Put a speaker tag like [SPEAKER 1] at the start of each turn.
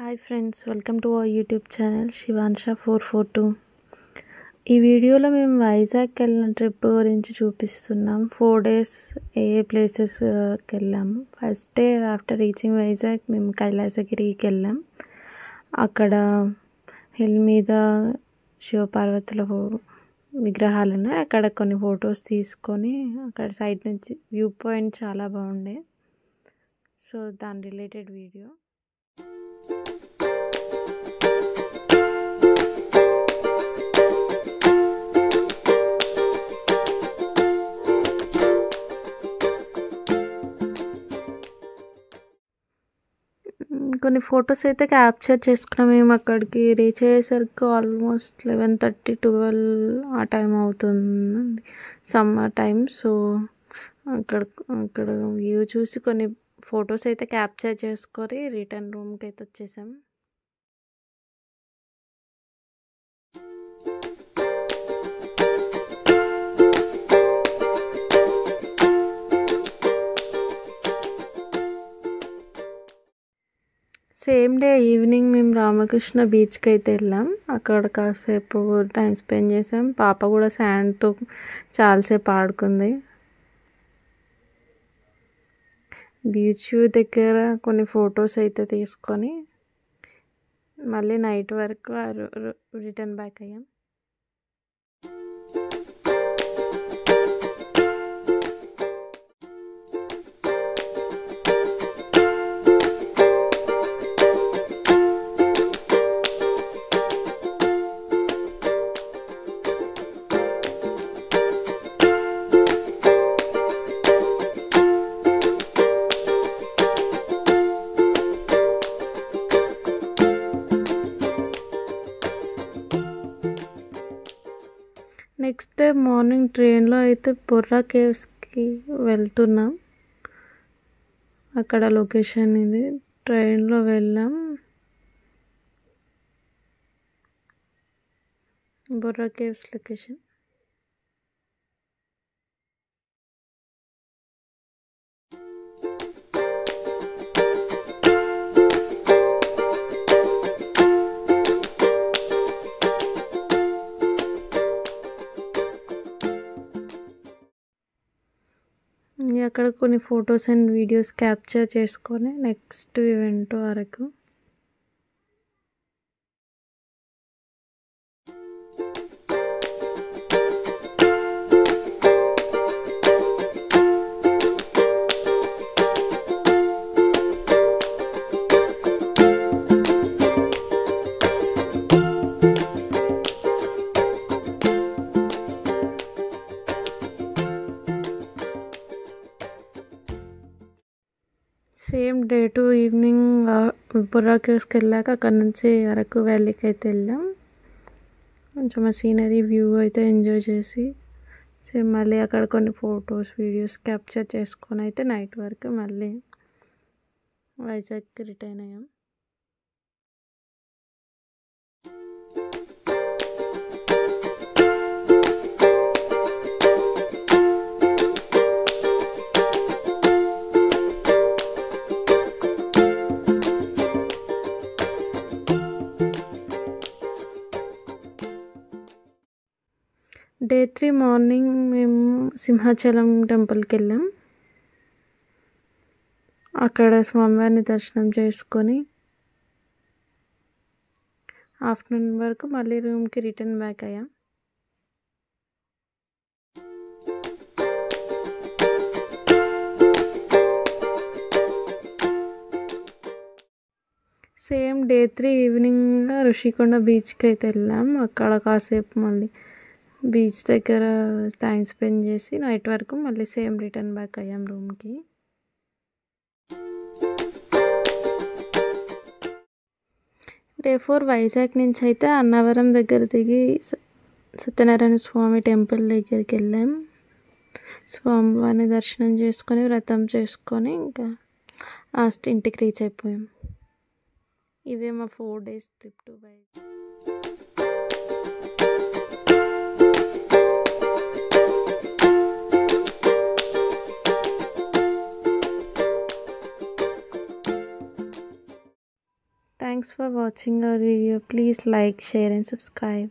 [SPEAKER 1] Hi friends, welcome to our YouTube channel Shivansha 442. ఈ వీడియోలో మేము వైజాగ్కి వెళ్ళిన ట్రిప్ గురించి చూపిస్తున్నాం. 4 days ఏ ప్లేసెస్కి వెళ్ళాము. First day after reaching Vizag మేము కైలాసగిరికి వెళ్ళాం. అక్కడ హిల్ మీద శివపార్వతుల విగ్రహాలు ఉన్నాయి. అక్కడ కొన్ని ఫొటోస్ తీసుకొని అక్కడ సైడ్ నుంచి వ్యూ పాయింట్ చాలా బాగుండే. సో దాని రిలేటెడ్ వీడియో. కొన్ని ఫొటోస్ అయితే క్యాప్చర్ చేసుకున్నాం. మేము అక్కడికి రీచ్ అయ్యేసరికి ఆల్మోస్ట్ 11:30 12 ఆ టైం అవుతుంది, సమ్మర్ టైం. సో అక్కడ వ్యూ చూసి కొన్ని ఫొటోస్ అయితే క్యాప్చర్ చేసుకొని రిటర్న్ రూమ్కి అయితే వచ్చేసాం. సేమ్ డే ఈవినింగ్ మేము రామకృష్ణ బీచ్కి అయితే వెళ్ళాం. అక్కడ కాసేపు టైం స్పెండ్ చేసాం. పాప కూడా శాండ్తో చాలాసేపు ఆడుకుంది. బీచ్ దగ్గర కొన్ని ఫొటోస్ అయితే తీసుకొని మళ్ళీ నైట్ వరకు రిటర్న్ బ్యాక్ అయ్యాం. నెక్స్ట్ డే మార్నింగ్ ట్రైన్లో అయితే బొర్రా కేవ్స్కి వెళ్తున్నాం. అక్కడ లొకేషన్ ఇది. ట్రైన్లో వెళ్ళాం. Borra caves location. అక్కడ కొన్ని ఫొటోస్ అండ్ వీడియోస్ క్యాప్చర్ చేసుకొని next event Araku. Same day to evening Borra కేవ్స్కి వెళ్ళాక అక్కడ నుంచి అరకు వ్యాలీకి అయితే వెళ్ళాం. కొంచెం ఆ సీనరీ వ్యూ అయితే ఎంజాయ్ చేసి సేమ్ మళ్ళీ అక్కడ కొన్ని ఫొటోస్ వీడియోస్ క్యాప్చర్ చేసుకొని అయితే నైట్ వరకు మళ్ళీ వైజాగ్కి రిటర్న్ అయ్యాం. డే 3 మార్నింగ్ మేము సింహాచలం టెంపుల్కి వెళ్ళాం. అక్కడ స్వామివారిని దర్శనం చేసుకొని ఆఫ్టర్నూన్ వరకు మళ్ళీ రూమ్కి రిటర్న్ బ్యాక్ అయ్యాం. సేమ్ డే 3 ఈవినింగ్ ఋషికొండ బీచ్కి అయితే వెళ్ళాం. అక్కడ కాసేపు మళ్ళీ బీచ్ దగ్గర టైం స్పెండ్ చేసి నైట్ వరకు మళ్ళీ సేమ్ రిటర్న్ బ్యాక్ అయ్యాం రూమ్కి. డే 4 వైజాగ్ నుంచి అయితే అన్నవరం దగ్గర దిగి సత్యనారాయణ స్వామి టెంపుల్ దగ్గరికి వెళ్ళాం. స్వామివారిని దర్శనం చేసుకొని వ్రతం చేసుకొని ఇంకా లాస్ట్ ఇంటికి రీచ్ అయిపోయాం. ఇవే మా 4 days trip to Vizag. Thanks for watching our video. Please like, share and subscribe.